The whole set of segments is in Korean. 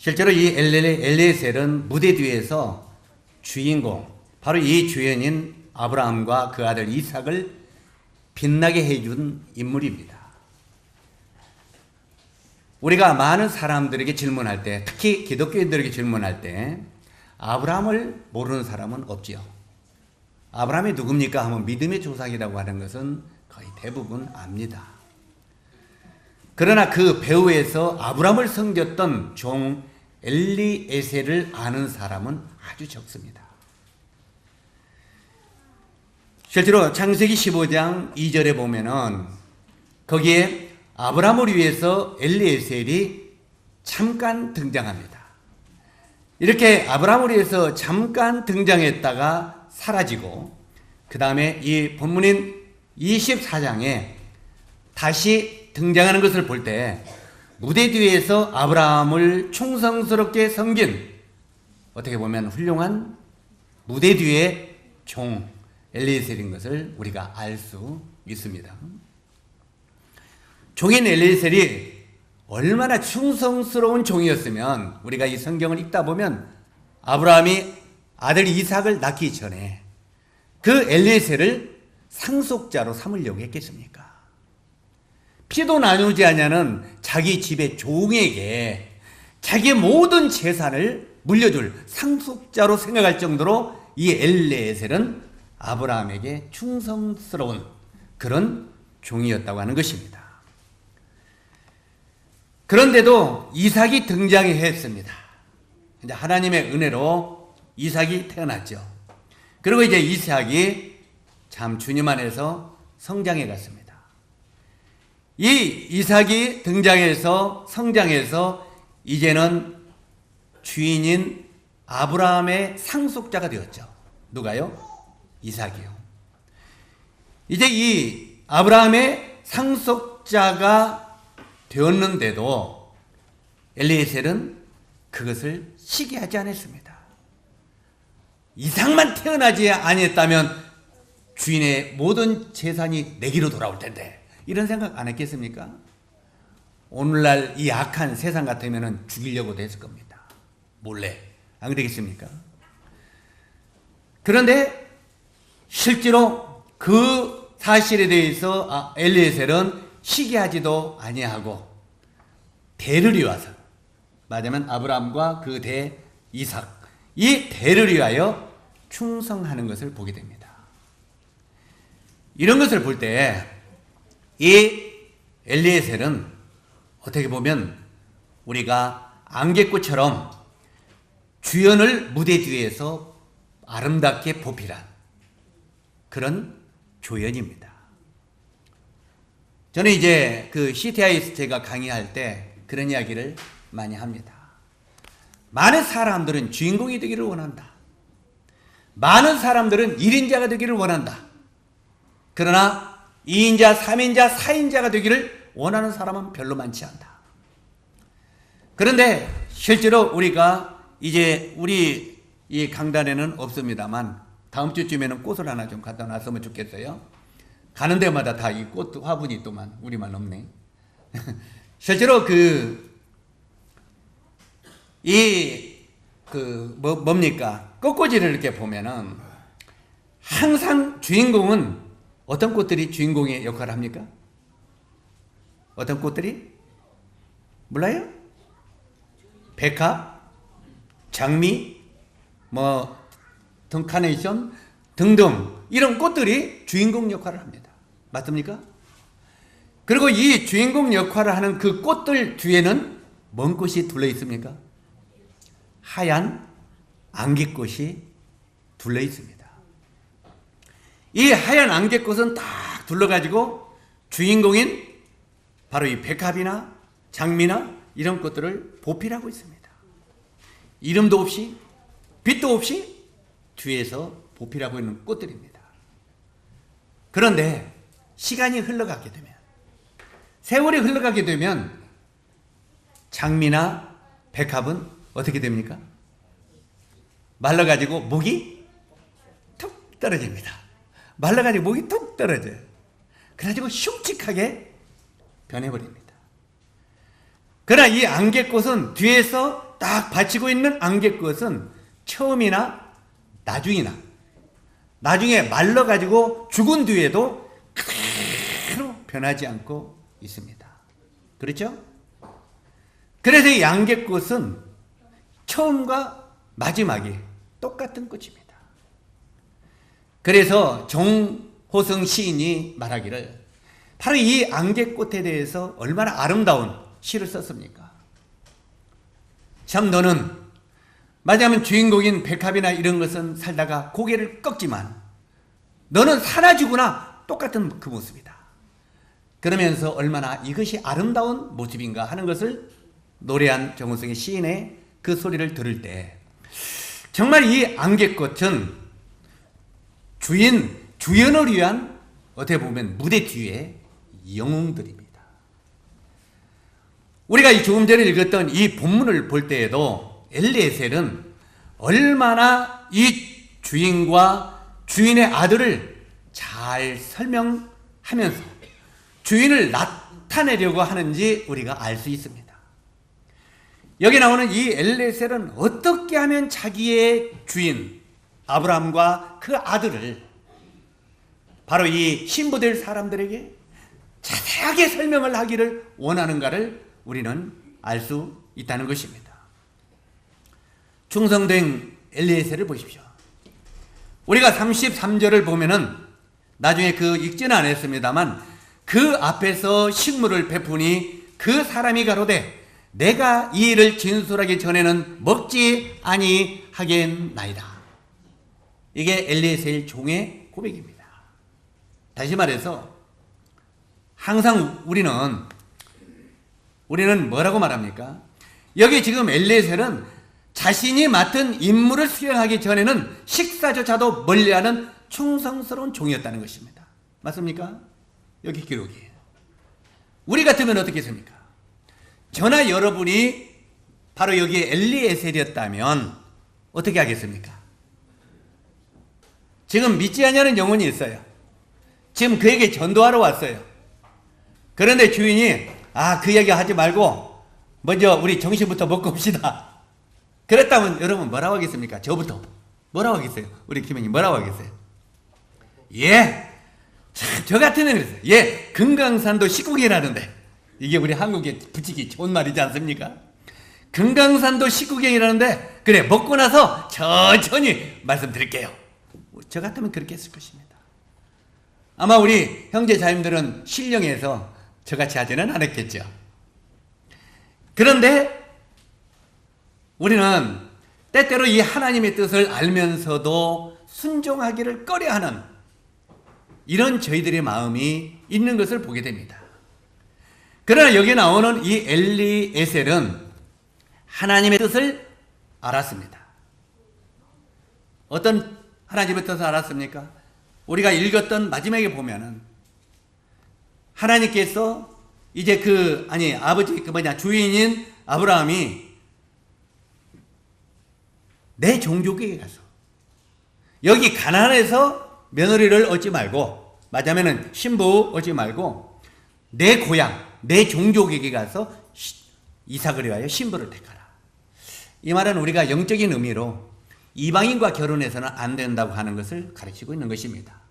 실제로 이 엘리에셀은 무대 뒤에서 주인공, 바로 이 주연인 아브라함과 그 아들 이삭을 빛나게 해준 인물입니다. 우리가 많은 사람들에게 질문할 때, 특히 기독교인들에게 질문할 때 아브라함을 모르는 사람은 없지요. 아브라함이 누굽니까 하면 믿음의 조상이라고 하는 것은 거의 대부분 압니다. 그러나 그 배후에서 아브라함을 섬겼던 종 엘리에셀을 아는 사람은 아주 적습니다. 실제로 창세기 15장 2절에 보면은 거기에 아브라함을 위해서 엘리에셀이 잠깐 등장합니다. 이렇게 아브라함을 위해서 잠깐 등장했다가 사라지고, 그 다음에 이 본문인 24장에 다시 등장하는 것을 볼 때 무대 뒤에서 아브라함을 충성스럽게 섬긴, 어떻게 보면 훌륭한 무대 뒤의 종 엘리에셀인 것을 우리가 알 수 있습니다. 종인 엘리에셀이 얼마나 충성스러운 종이었으면 우리가 이 성경을 읽다 보면 아브라함이 아들 이삭을 낳기 전에 그 엘리에셀을 상속자로 삼으려고 했겠습니까? 피도 나누지 않냐는 자기 집의 종에게 자기의 모든 재산을 물려줄 상속자로 생각할 정도로 이 엘리에셀은 아브라함에게 충성스러운 그런 종이었다고 하는 것입니다. 그런데도 이삭이 등장했습니다. 이제 하나님의 은혜로 이삭이 태어났죠. 그리고 이제 이삭이 참 주님 안에서 성장해 갔습니다. 이 이삭이 등장해서 성장해서 이제는 주인인 아브라함의 상속자가 되었죠. 누가요? 이삭이요. 이제 이 아브라함의 상속자가 되었는데도 엘리에셀은 그것을 시기하지 않았습니다. 이삭만 태어나지 아니했다면 주인의 모든 재산이 내게로 돌아올 텐데, 이런 생각 안 했겠습니까? 오늘날 이 악한 세상 같으면 죽이려고도 했을 겁니다. 몰래. 안 그러겠습니까? 그런데 실제로 그 사실에 대해서 엘리에셀은 시기하지도 아니하고 대를 이어서, 말하자면 아브라함과 그 대 이삭, 이 대를 위하여 충성하는 것을 보게 됩니다. 이런 것을 볼 때 이 엘리에셀은 어떻게 보면 우리가 안개꽃처럼 주연을 무대 뒤에서 아름답게 보필한 그런 조연입니다. 저는 이제 그 CTI에서 제가 강의할 때 그런 이야기를 많이 합니다. 많은 사람들은 주인공이 되기를 원한다. 많은 사람들은 1인자가 되기를 원한다. 그러나 2인자, 3인자, 4인자가 되기를 원하는 사람은 별로 많지 않다. 그런데 실제로 우리가 이제 우리 이 강단에는 없습니다만 다음 주쯤에는 꽃을 하나 좀 갖다 놨으면 좋겠어요. 가는 데마다 다 이 꽃 화분이 또만 우리만 없네. 실제로 뭡니까? 꽃꽂이를 이렇게 보면은 항상 주인공은 어떤 꽃들이 주인공의 역할을 합니까? 어떤 꽃들이? 몰라요? 백합, 장미, 카네이션 등등 이런 꽃들이 주인공 역할을 합니다. 맞습니까? 그리고 이 주인공 역할을 하는 그 꽃들 뒤에는 뭔 꽃이 둘러 있습니까? 하얀 안개꽃이 둘러 있습니다. 이 하얀 안개꽃은 딱 둘러가지고 주인공인 바로 이 백합이나 장미나 이런 꽃들을 보필하고 있습니다. 이름도 없이 빛도 없이 뒤에서 보필하고 있는 꽃들입니다. 그런데 시간이 흘러가게 되면, 세월이 흘러가게 되면 장미나 백합은 어떻게 됩니까? 말라가지고 목이 툭 떨어집니다. 말라가지고 목이 툭 떨어져요. 그래가지고 흉측하게 변해버립니다. 그러나 이 안개꽃은 뒤에서 딱 받치고 있는 안개꽃은 처음이나 나중에 말라가지고 죽은 뒤에도 그대로 변하지 않고 있습니다. 그렇죠? 그래서 이 안개꽃은 처음과 마지막이 똑같은 꽃입니다. 그래서 정호성 시인이 말하기를 바로 이 안개꽃에 대해서 얼마나 아름다운 시를 썼습니까? 참 너는 말하자면 주인공인 백합이나 이런 것은 살다가 고개를 꺾지만 너는 사라지구나 똑같은 그 모습이다. 그러면서 얼마나 이것이 아름다운 모습인가 하는 것을 노래한 정호성의 시인의 그 소리를 들을 때 정말 이 안개꽃은 주연을 위한 어떻게 보면 무대 뒤에 영웅들입니다. 우리가 조금 전에 읽었던 이 본문을 볼 때에도 엘리에셀은 얼마나 이 주인과 주인의 아들을 잘 설명하면서 주인을 나타내려고 하는지 우리가 알 수 있습니다. 여기 나오는 이 엘리에셀은 어떻게 하면 자기의 주인 아브라함과 그 아들을 바로 이 신부될 사람들에게 자세하게 설명을 하기를 원하는가를 우리는 알 수 있다는 것입니다. 충성된 엘리에셀을 보십시오. 우리가 33절을 보면은 나중에 그 읽지는 않았습니다만 그 앞에서 식물을 베푸니 그 사람이 가로되 내가 이 일을 진술하기 전에는 먹지 아니하겠나이다. 이게 엘리에셀 종의 고백입니다. 다시 말해서 항상 우리는 뭐라고 말합니까? 여기 지금 엘리에셀은 자신이 맡은 임무를 수행하기 전에는 식사조차도 멀리하는 충성스러운 종이었다는 것입니다. 맞습니까? 여기 기록이에요. 우리 같으면 어떻겠습니까? 저나 여러분이 바로 여기에 엘리에셀이었다면 어떻게 하겠습니까? 지금 믿지 않냐는 영혼이 있어요. 지금 그에게 전도하러 왔어요. 그런데 주인이 그 얘기 하지 말고 먼저 우리 정신부터 먹고 옵시다. 그랬다면 여러분 뭐라고 하겠습니까? 저부터 뭐라고 하겠어요? 우리 김현님 뭐라고 하겠어요? 저 같으면 그랬어요. 금강산도 식구경이라는데 이게 우리 한국에 붙이기 좋은 말이지 않습니까? 금강산도 식구경이라는데 그래 먹고 나서 천천히 말씀드릴게요. 저 같으면 그렇게 했을 것입니다. 아마 우리 형제 자님들은 신령해서 저같이 하지는 않았겠죠. 그런데 우리는 때때로 이 하나님의 뜻을 알면서도 순종하기를 꺼려하는 이런 저희들의 마음이 있는 것을 보게 됩니다. 그러나 여기 나오는 이 엘리에셀은 하나님의 뜻을 알았습니다. 어떤 하나님의 뜻을 알았습니까? 우리가 읽었던 마지막에 보면은 하나님께서 이제 주인인 아브라함이 내 종족에게 가서 여기 가나안에서 며느리를 얻지 말고 맞으면은 신부 얻지 말고 내 고향 내 종족에게 가서 이삭을 위하여 신부를 택하라. 이 말은 우리가 영적인 의미로 이방인과 결혼해서는 안 된다고 하는 것을 가르치고 있는 것입니다.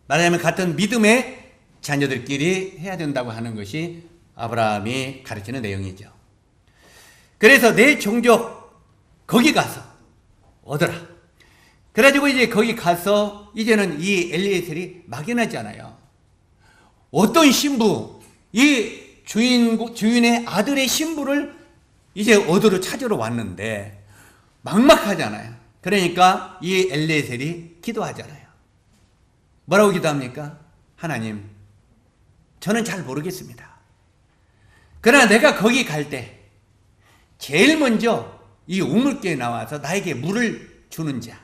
말하자면 같은 믿음의 자녀들끼리 해야 된다고 하는 것이 아브라함이 가르치는 내용이죠. 그래서 내 종족 거기 가서 얻어라. 그래가지고 이제 거기 가서 이제는 이 엘리에셀이 막연하지 않아요. 어떤 신부, 이 주인의 아들의 신부를 이제 얻으러 찾으러 왔는데 막막하잖아요. 그러니까 이 엘리에셀이 기도하잖아요. 뭐라고 기도합니까? 하나님, 저는 잘 모르겠습니다. 그러나 내가 거기 갈 때 제일 먼저 이 우물가에 나와서 나에게 물을 주는 자,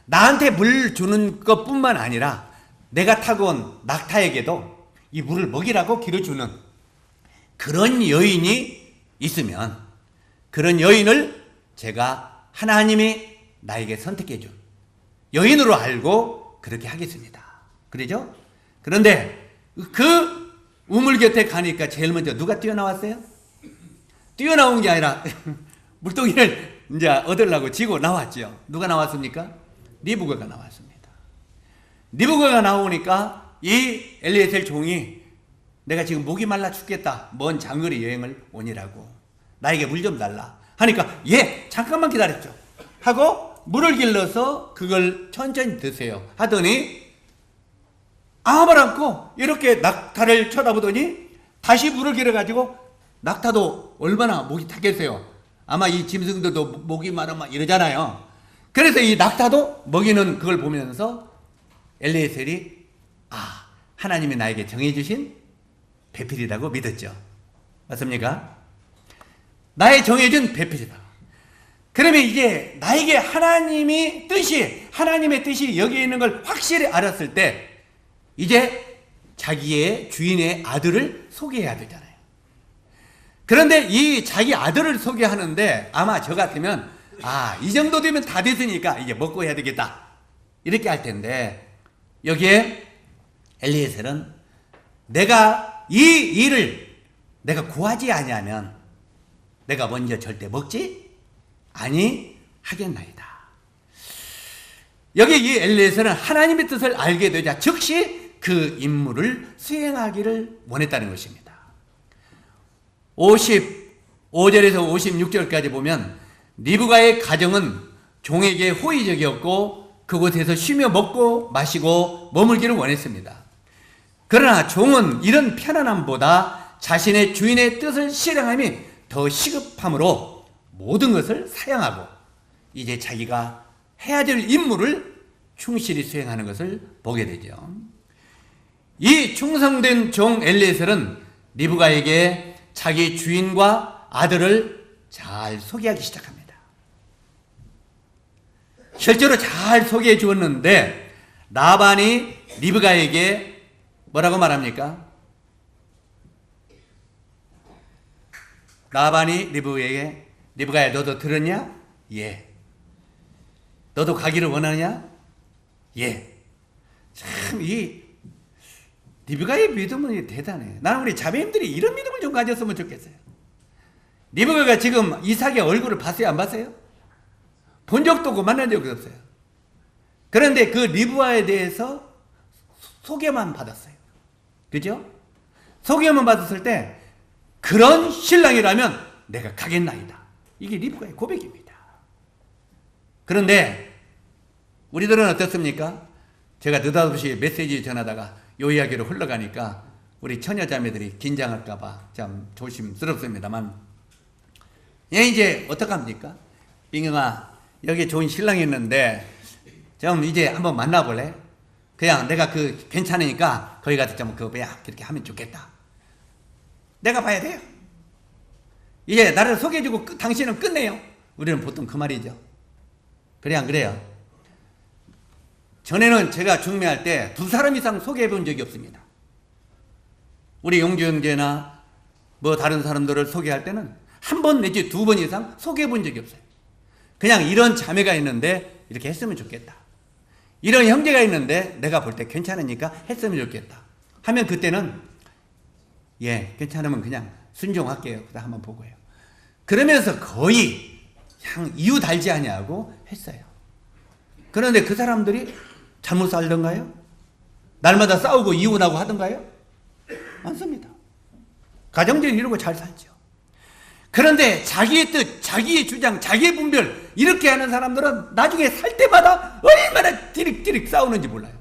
나한테 물 주는 것뿐만 아니라 내가 타고 온 낙타에게도 이 물을 먹이라고 기르주는 그런 여인이 있으면 그런 여인을 제가 하나님이 나에게 선택해 준 여인으로 알고 그렇게 하겠습니다. 그러죠? 그런데 그 우물 곁에 가니까 제일 먼저 누가 뛰어나왔어요? 뛰어나온 게 아니라 물동이를 이제 얻으려고 지고 나왔죠. 누가 나왔습니까? 리브가가 나왔습니다. 리브가가 나오니까 이 엘리에셀 종이 내가 지금 목이 말라 죽겠다. 먼 장거리 여행을 오니라고. 나에게 물 좀 달라. 하니까 예, 잠깐만 기다렸죠. 하고 물을 길러서 그걸 천천히 드세요. 하더니 아무 말 않고 이렇게 낙타를 쳐다보더니 다시 물을 길어가지고 낙타도 얼마나 목이 타겠어요. 아마 이 짐승들도 목이 마르면 이러잖아요. 그래서 이 낙타도 먹이는 그걸 보면서 엘리에셀이 하나님이 나에게 정해주신 배필이라고 믿었죠. 맞습니까? 나의 정해준 배필이다. 그러면 이제 나에게 하나님의 뜻이 여기에 있는 걸 확실히 알았을 때 이제 자기의 주인의 아들을 소개해야 되잖아요. 그런데 이 자기 아들을 소개하는데 아마 저 같으면 이 정도 되면 다 됐으니까 이제 먹고 해야 되겠다 이렇게 할 텐데 여기에 엘리에셀은 내가 이 일을 내가 구하지 아니하면 내가 먼저 절대 먹지 아니하겠나이다. 여기 이 엘리에셀은 하나님의 뜻을 알게 되자 즉시 그 임무를 수행하기를 원했다는 것입니다. 55절에서 56절까지 보면 리브가의 가정은 종에게 호의적이었고 그곳에서 쉬며 먹고 마시고 머물기를 원했습니다. 그러나 종은 이런 편안함보다 자신의 주인의 뜻을 실행함이 더 시급함으로 모든 것을 사양하고 이제 자기가 해야 될 임무를 충실히 수행하는 것을 보게 되죠. 이 충성된 종 엘리에셀은 리브가에게 자기 주인과 아들을 잘 소개하기 시작합니다. 실제로 잘 소개해 주었는데 라반이 리브가에게 뭐라고 말합니까? 라반이 리브가에게 리브가야 너도 들었냐? 예. 너도 가기를 원하냐? 예. 참 이 리브가의 믿음은 대단해. 나는 우리 자매님들이 이런 믿음을 좀 가졌으면 좋겠어요. 리브가가 지금 이삭의 얼굴을 봤어요? 안 봤어요? 본 적도 없고 만난 적도 없어요. 그런데 그 리브가에 대해서 소개만 받았어요. 그죠? 소개만 받았을 때 그런 신랑이라면 내가 가겠나이다. 이게 리브가의 고백입니다. 그런데 우리들은 어떻습니까? 제가 느닷없이 메시지 전하다가 요 이야기로 흘러가니까 우리 처녀자매들이 긴장할까봐 참 조심스럽습니다만 이제 어떡합니까? 빙영아 여기 좋은 신랑이 있는데 좀 이제 한번 만나볼래? 그냥 내가 괜찮으니까 거기 가서 좀 그렇게 하면 좋겠다. 내가 봐야 돼요. 이제 나를 소개해주고 당신은 끝내요. 우리는 보통 그 말이죠. 그래 안 그래요? 전에는 제가 중매할 때 2사람 이상 소개해 본 적이 없습니다. 우리 용주 형제나 뭐 다른 사람들을 소개할 때는 1번 내지 2번 이상 소개해 본 적이 없어요. 그냥 이런 자매가 있는데 이렇게 했으면 좋겠다. 이런 형제가 있는데 내가 볼 때 괜찮으니까 했으면 좋겠다. 하면 그때는 예 괜찮으면 그냥 순종할게요. 그다 한번 보고요. 그러면서 거의 그냥 이유 달지 아니하고 했어요. 그런데 그 사람들이 잘못 살던가요? 날마다 싸우고 이혼하고 하던가요? 많습니다. 가정적으로 이러고 잘 살죠. 그런데 자기의 뜻, 자기의 주장, 자기의 분별 이렇게 하는 사람들은 나중에 살 때마다 얼마나 디릭디릭 싸우는지 몰라요.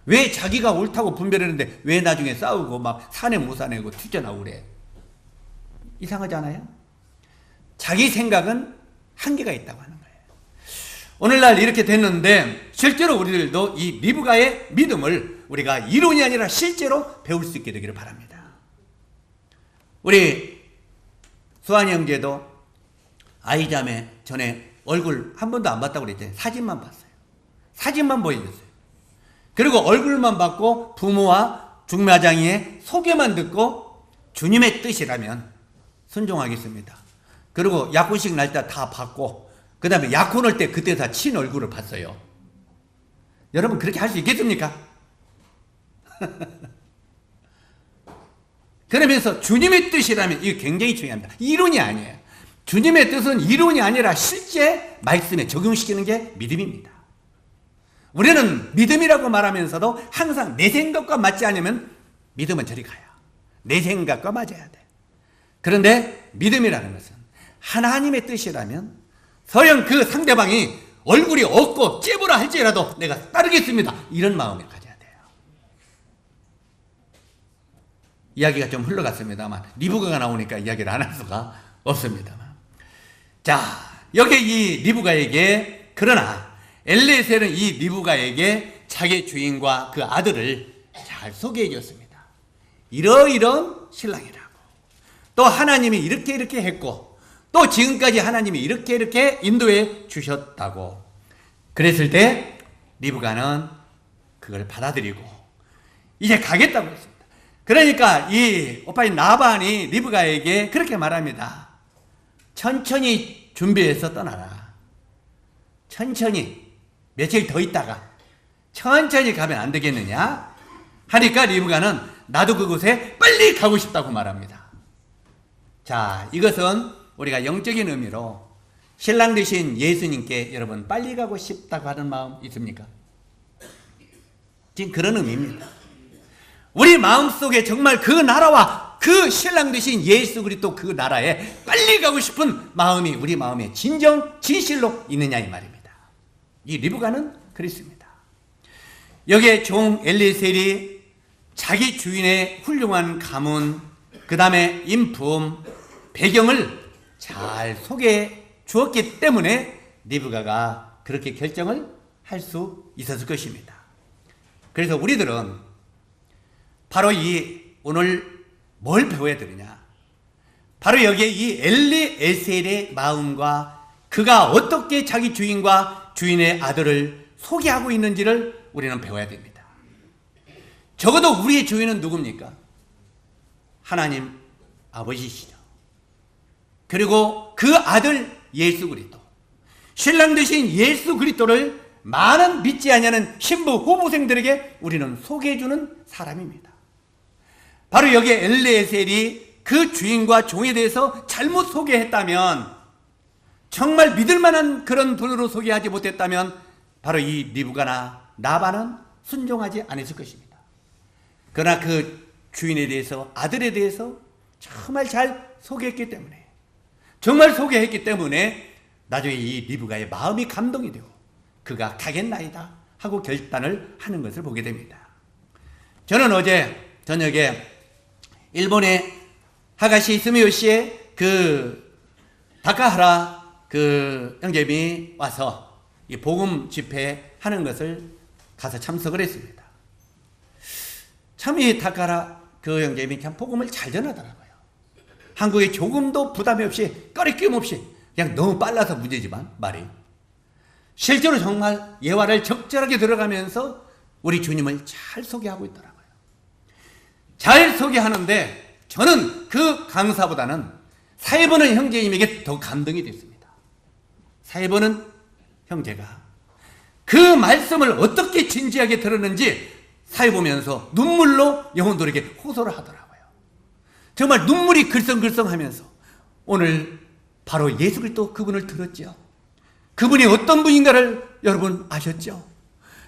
왜 자기가 옳다고 분별했는데 왜 나중에 싸우고 막 사내 못 사내고 튀쳐나오고 그래. 이상하지 않아요? 자기 생각은 한계가 있다고 하는 거예요. 오늘날 이렇게 됐는데 실제로 우리들도 이 리브가의 믿음을 우리가 이론이 아니라 실제로 배울 수 있게 되기를 바랍니다. 우리 수환이 형제도 아이자매 전에 얼굴 한 번도 안 봤다고 그랬잖아요. 사진만 봤어요. 사진만 보여줬어요. 그리고 얼굴만 봤고 부모와 중매장이의 소개만 듣고 주님의 뜻이라면 순종하겠습니다. 그리고 약혼식 날짜 다 받고 그 다음에 약혼 할 때 그때 다 친 얼굴을 봤어요. 여러분 그렇게 할 수 있겠습니까? 그러면서 주님의 뜻이라면 이거 굉장히 중요합니다. 이론이 아니에요. 주님의 뜻은 이론이 아니라 실제 말씀에 적용시키는 게 믿음입니다. 우리는 믿음이라고 말하면서도 항상 내 생각과 맞지 않으면 믿음은 저리 가요. 내 생각과 맞아야 돼. 그런데 믿음이라는 것은 하나님의 뜻이라면 서령 그 상대방이 얼굴이 없고 째보라 할지라도 내가 따르겠습니다. 이런 마음을 가져야 돼요. 이야기가 좀 흘러갔습니다만 리브가가 나오니까 이야기를 안 할 수가 없습니다만. 자, 여기 이 리브가에게, 그러나 엘리에셀은 이 리브가에게 자기 주인과 그 아들을 잘 소개해 줬습니다. 이러이런 신랑이라고. 또 하나님이 이렇게 했고, 또 지금까지 하나님이 이렇게 인도해 주셨다고. 그랬을 때 리브가는 그걸 받아들이고 이제 가겠다고 했습니다. 그러니까 이 오빠인 나반이 리브가에게 그렇게 말합니다. 천천히 준비해서 떠나라. 천천히 며칠 더 있다가 천천히 가면 안 되겠느냐 하니까 리브가는 나도 그곳에 빨리 가고 싶다고 말합니다. 자, 이것은 우리가 영적인 의미로 신랑 되신 예수님께 여러분 빨리 가고 싶다고 하는 마음 있습니까? 지금 그런 의미입니다. 우리 마음속에 정말 그 나라와 그 신랑 되신 예수 그리스도 그 나라에 빨리 가고 싶은 마음이 우리 마음에 진실로 있느냐 이 말입니다. 이 리브가는 그랬습니다. 여기에 종 엘리에셀이 자기 주인의 훌륭한 가문, 그 다음에 인품, 배경을 잘 소개해 주었기 때문에 리브가가 그렇게 결정을 할 수 있었을 것입니다. 그래서 우리들은 바로 오늘 뭘 배워야 되느냐, 바로 여기에 이 엘리에셀의 마음과 그가 어떻게 자기 주인과 주인의 아들을 소개하고 있는지를 우리는 배워야 됩니다. 적어도 우리의 주인은 누굽니까? 하나님 아버지시죠. 그리고 그 아들 예수 그리스도, 신랑 되신 예수 그리스도를 많은 믿지 아니하는 신부 후보생들에게 우리는 소개해주는 사람입니다. 바로 여기에 엘리에셀이 그 주인과 종에 대해서 잘못 소개했다면, 정말 믿을 만한 그런 분으로 소개하지 못했다면 바로 이 리브가나 나반은 순종하지 않았을 것입니다. 그러나 그 주인에 대해서, 아들에 대해서 정말 잘 소개했기 때문에, 정말 소개했기 때문에 나중에 이 리브가의 마음이 감동이 되고 그가 가겠나이다 하고 결단을 하는 것을 보게 됩니다. 저는 어제 저녁에 일본의 하가시 스미요시의 그 다카하라 그 형제님이 와서 이 복음 집회 하는 것을 가서 참석을 했습니다. 참 이 다카하라 그 형제님이 참 복음을 잘 전하더라고요. 한국에 조금도 부담이 없이, 꺼리낌 없이, 그냥 너무 빨라서 문제지만 말이 실제로 정말 예화를 적절하게 들어가면서 우리 주님을 잘 소개하고 있더라고요. 잘 소개하는데 저는 그 강사보다는 사회보는 형제님에게 더 감동이 됐습니다. 사회보는 형제가 그 말씀을 어떻게 진지하게 들었는지 사회보면서 눈물로 영혼들에게 호소를 하더라고요. 정말 눈물이 글썽글썽하면서 오늘 바로 예수 그리스도 그분을 들었죠. 그분이 어떤 분인가를 여러분 아셨죠?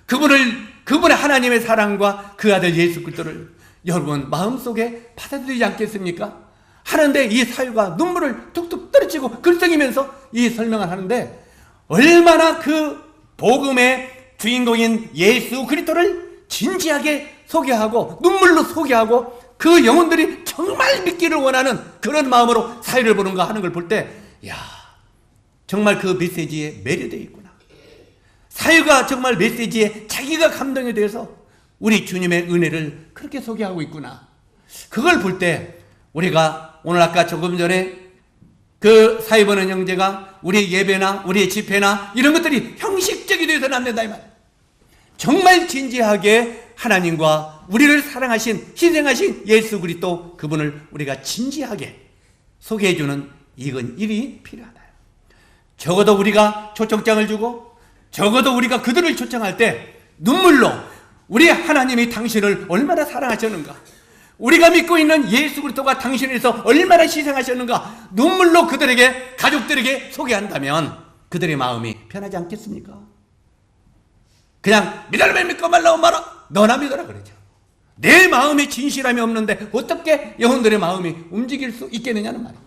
그분의 하나님의 사랑과 그 아들 예수 그리스도를 여러분 마음속에 받아들이지 않겠습니까? 하는데 이 사유가 눈물을 툭툭 떨어지고 글썽이면서 이 설명을 하는데, 얼마나 그 복음의 주인공인 예수 그리스도를 진지하게 소개하고 눈물로 소개하고 그 영혼들이 정말 믿기를 원하는 그런 마음으로 사유를 보는가 하는 걸 볼 때, 야, 정말 그 메시지에 매료되어 있구나. 사유가 정말 메시지에 자기가 감동이 돼서 우리 주님의 은혜를 그렇게 소개하고 있구나. 그걸 볼 때 우리가 오늘 아까 조금 전에 그 사유 보는 형제가 우리의 예배나 우리의 집회나 이런 것들이 형식적이 되어서는 안 된다 이 말이에요. 정말 진지하게 하나님과 우리를 사랑하신, 희생하신 예수 그리스도 그분을 우리가 진지하게 소개해주는 이건 일이 필요하다. 적어도 우리가 초청장을 주고, 적어도 우리가 그들을 초청할 때 눈물로 우리 하나님이 당신을 얼마나 사랑하셨는가, 우리가 믿고 있는 예수 그리스도가 당신을 위해서 얼마나 희생하셨는가 눈물로 그들에게, 가족들에게 소개한다면 그들의 마음이 편하지 않겠습니까? 그냥 믿으려면 믿고 말라고 말아, 너나 믿어라 그러죠. 내 마음에 진실함이 없는데 어떻게 영혼들의 마음이 움직일 수 있겠느냐는 말입니다.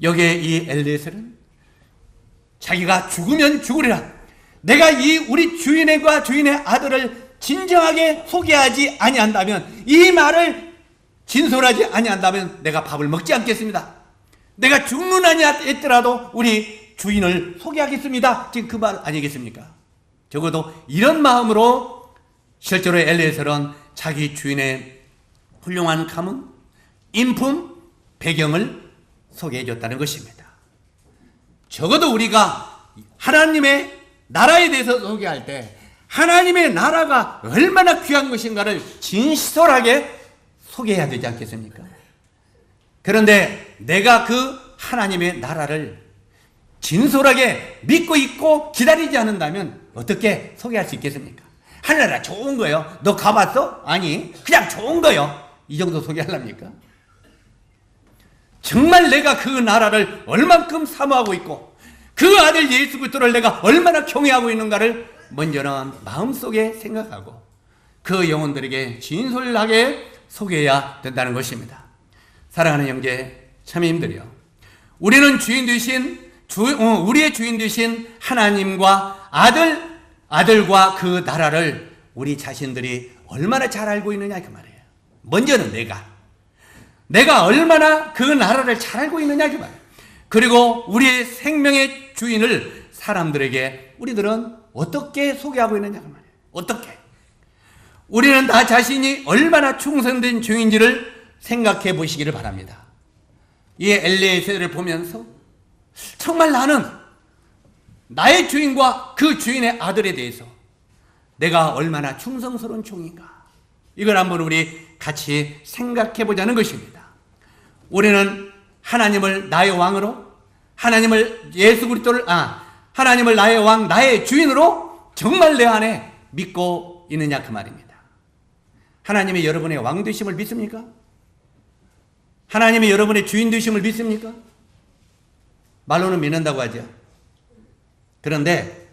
여기에 이 엘리에셀은 자기가 죽으면 죽으리라, 내가 이 우리 주인과 주인의 아들을 진정하게 소개하지 아니한다면, 이 말을 진솔하지 아니한다면 내가 밥을 먹지 않겠습니다. 내가 죽느냐 했더라도 우리 주인을 소개하겠습니다. 지금 그 말 아니겠습니까? 적어도 이런 마음으로 실제로 엘리에셀은 자기 주인의 훌륭한 가문, 인품, 배경을 소개해 줬다는 것입니다. 적어도 우리가 하나님의 나라에 대해서 소개할 때 하나님의 나라가 얼마나 귀한 것인가를 진솔하게 소개해야 되지 않겠습니까? 그런데 내가 그 하나님의 나라를 진솔하게 믿고 있고 기다리지 않는다면 어떻게 소개할 수 있겠습니까? 하늘나라 좋은 거요. 너 가봤어? 아니, 그냥 좋은 거요. 이 정도 소개하랍니까? 정말 내가 그 나라를 얼만큼 사모하고 있고 그 아들 예수 그리스도를 내가 얼마나 경외하고 있는가를 먼저는 마음속에 생각하고 그 영혼들에게 진솔하게 소개해야 된다는 것입니다. 사랑하는 형제, 참여님들이요, 우리는 우리의 주인 되신 하나님과 아들과 그 나라를 우리 자신들이 얼마나 잘 알고 있느냐 그 말이에요. 먼저는 내가 얼마나 그 나라를 잘 알고 있느냐 그 말이에요. 그리고 우리의 생명의 주인을 사람들에게 우리들은 어떻게 소개하고 있느냐 그 말이에요. 어떻게? 우리는 나 자신이 얼마나 충성된 주인지를 생각해 보시기를 바랍니다. 이 엘리에셀을 보면서 정말 나는 나의 주인과 그 주인의 아들에 대해서 내가 얼마나 충성스러운 종인가, 이걸 한번 우리 같이 생각해 보자는 것입니다. 우리는 하나님을 나의 왕으로, 하나님을 예수 그리스도를 하나님을 나의 왕, 나의 주인으로 정말 내 안에 믿고 있느냐 그 말입니다. 하나님이 여러분의 왕 되심을 믿습니까? 하나님이 여러분의 주인 되심을 믿습니까? 말로는 믿는다고 하죠. 그런데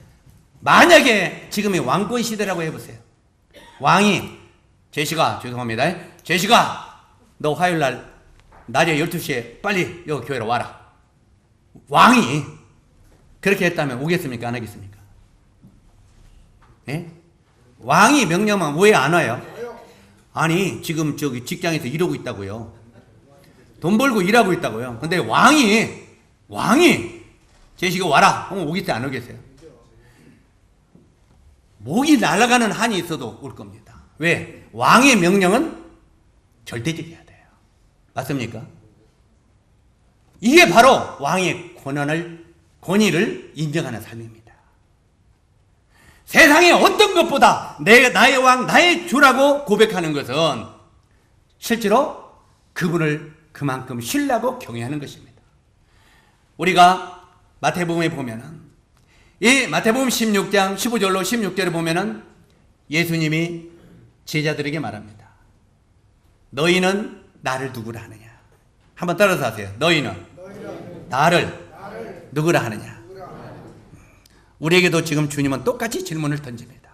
만약에 지금이 왕권 시대라고 해보세요. 왕이 제시가, 죄송합니다, 제시가 너 화요일날 낮에 12시에 빨리 여기 교회로 와라. 왕이 그렇게 했다면 오겠습니까? 안 하겠습니까? 예? 왕이 명령하면 왜 안 와요? 아니 지금 저기 직장에서 이러고 있다고요. 돈 벌고 일하고 있다고요. 근데 왕이 제시가 와라. 그럼 오겠어요? 안 오겠어요? 목이 날아가는 한이 있어도 올 겁니다. 왜? 왕의 명령은 절대적이어야 돼요. 맞습니까? 이게 바로 왕의 권위를 인정하는 삶입니다. 세상의 어떤 것보다 나의 왕, 나의 주라고 고백하는 것은 실제로 그분을 그만큼 신뢰하고 경외하는 것입니다. 우리가 마태복음에 보면은, 이 마태복음 16장 15절로 16절에 보면은 예수님이 제자들에게 말합니다. 너희는 나를 누구라 하느냐? 한번 따라서 하세요. 너희는 나를 누구라 하느냐? 우리에게도 지금 주님은 똑같이 질문을 던집니다.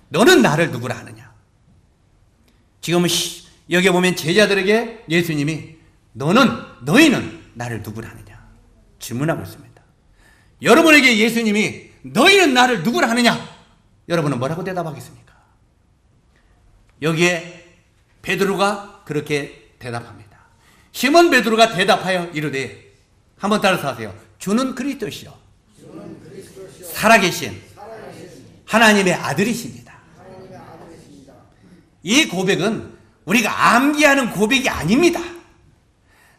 너는 나를 누구라 하느냐? 지금 여기 보면 제자들에게 예수님이 너희는 나를 누구라 하느냐? 질문하고 있습니다. 여러분에게 예수님이 너희는 나를 누구라 하느냐? 여러분은 뭐라고 대답하겠습니까? 여기에 베드로가 그렇게 대답합니다. 시몬 베드로가 대답하여 이르되, 한번 따라서 하세요. 주는 그리스도시요 살아계신 하나님의 아들이십니다. 이 고백은 우리가 암기하는 고백이 아닙니다.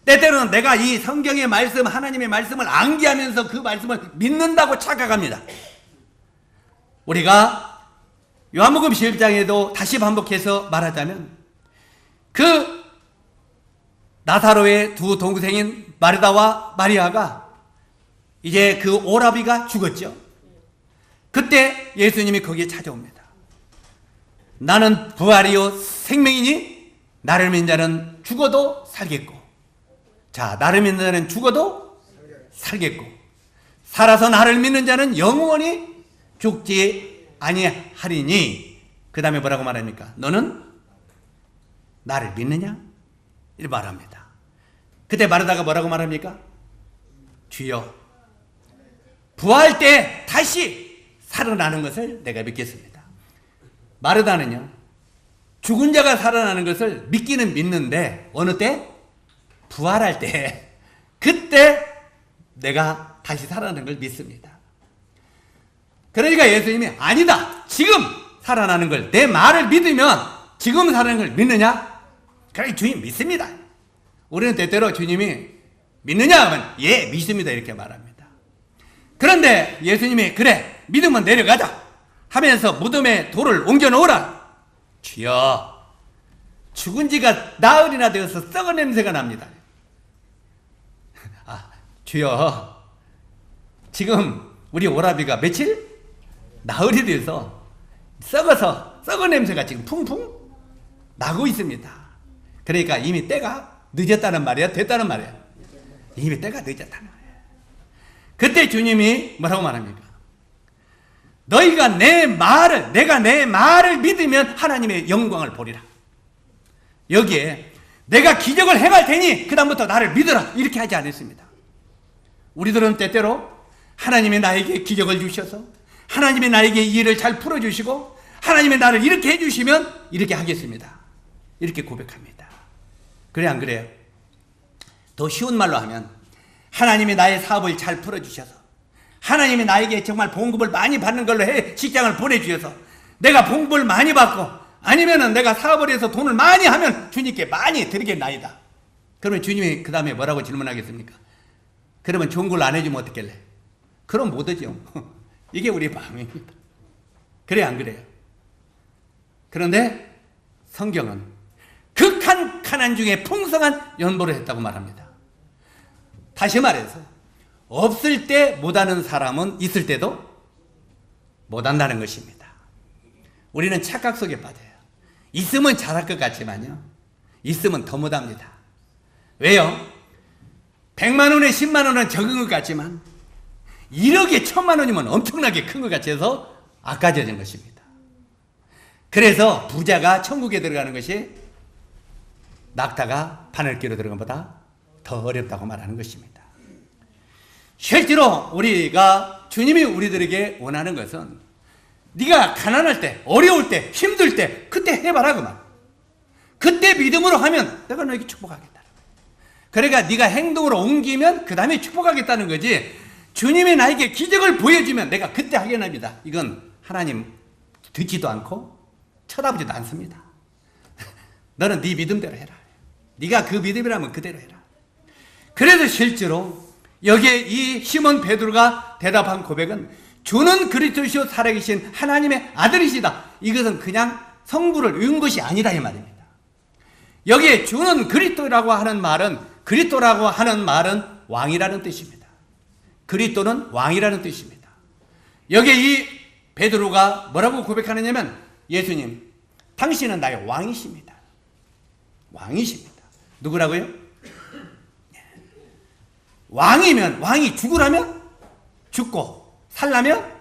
때때로는 내가 이 성경의 말씀, 하나님의 말씀을 암기하면서 그 말씀을 믿는다고 착각합니다. 우리가 요한복음 11장에도 다시 반복해서 말하자면, 그 나사로의 두 동생인 마르다와 마리아가 이제 그 오라비가 죽었죠. 그때 예수님이 거기에 찾아옵니다. 나는 부활이요 생명이니 나를 믿는 자는 죽어도 살겠고. 자, 나를 믿는 자는 죽어도 살겠고. 살아서 나를 믿는 자는 영원히 죽지 아니하리니. 그 다음에 뭐라고 말합니까? 너는 나를 믿느냐? 이렇게 말합니다. 그때 마르다가 뭐라고 말합니까? 주여, 부활 때 다시 살아나는 것을 내가 믿겠습니다. 마르다는요, 죽은 자가 살아나는 것을 믿기는 믿는데 어느 때? 부활할 때, 그때 내가 다시 살아나는 걸 믿습니다. 그러니까 예수님이 아니다, 지금 살아나는 걸, 내 말을 믿으면 지금 살아나는 걸 믿느냐? 그래, 주님 믿습니다. 우리는 때때로 주님이 믿느냐 하면 예, 믿습니다 이렇게 말합니다. 그런데 예수님이 그래, 믿으면 내려가자 하면서 무덤에 돌을 옮겨 놓으라. 주여, 죽은 지가 나흘이나 되어서 썩은 냄새가 납니다. 아, 주여, 지금 우리 오라비가 며칠? 나흘이 돼서 썩어서 썩은 냄새가 지금 풍풍 나고 있습니다. 그러니까 이미 때가 늦었다는 말이야, 됐다는 말이야? 이미 때가 늦었다는 말이야. 그때 주님이 뭐라고 말합니까? 너희가 내가 내 말을 믿으면 하나님의 영광을 보리라. 여기에 내가 기적을 행할 테니 그 다음부터 나를 믿어라 이렇게 하지 않았습니다. 우리들은 때때로 하나님이 나에게 기적을 주셔서 하나님이 나에게 이 일을 잘 풀어주시고 하나님이 나를 이렇게 해주시면 이렇게 하겠습니다, 이렇게 고백합니다. 그래 안 그래요? 더 쉬운 말로 하면 하나님이 나의 사업을 잘 풀어주셔서 하나님이 나에게 정말 봉급을 많이 받는 걸로 해 직장을 보내주셔서 내가 봉급을 많이 받고 아니면은 내가 사업을 해서 돈을 많이 하면 주님께 많이 드리겠나이다. 그러면 주님이 그 다음에 뭐라고 질문하겠습니까? 그러면 좋은 걸 안 해주면 어떻겠래? 그럼 못하죠. 이게 우리 마음입니다. 그래 안 그래요? 그런데 성경은 극한 가난 중에 풍성한 연보를 했다고 말합니다. 다시 말해서 없을 때 못하는 사람은 있을 때도 못한다는 것입니다. 우리는 착각 속에 빠져요. 있으면 잘할 것 같지만요, 있으면 더 못합니다. 왜요? 100만 원에 10만 원은 적은 것 같지만 1억에 1000만 원이면 엄청나게 큰 것 같아서 아까워진 것입니다. 그래서 부자가 천국에 들어가는 것이 낙타가 바늘기로 들어간 것보다 더 어렵다고 말하는 것입니다. 실제로 우리가 주님이 우리들에게 원하는 것은 네가 가난할 때, 어려울 때, 힘들 때 그때 해봐라 그 말. 그때 믿음으로 하면 내가 너에게 축복하겠다. 그러니까 네가 행동으로 옮기면 그 다음에 축복하겠다는 거지, 주님이 나에게 기적을 보여주면 내가 그때 하겠습니다, 이건 하나님 듣지도 않고 쳐다보지도 않습니다. 너는 네 믿음대로 해라. 네가 그 믿음이라면 그대로 해라. 그래서 실제로 여기에 이 시몬 베드로가 대답한 고백은 주는 그리스도시요 살아계신 하나님의 아들이시다. 이것은 그냥 성부를 외운 것이 아니다 이 말입니다. 여기에 주는 그리스도라고 하는 말은, 그리스도라고 하는 말은 왕이라는 뜻입니다. 그리스도는 왕이라는 뜻입니다. 여기에 이 베드로가 뭐라고 고백하느냐면, 예수님, 당신은 나의 왕이십니다. 왕이십니다. 누구라고요? 왕이면, 왕이 죽으라면 죽고 살라면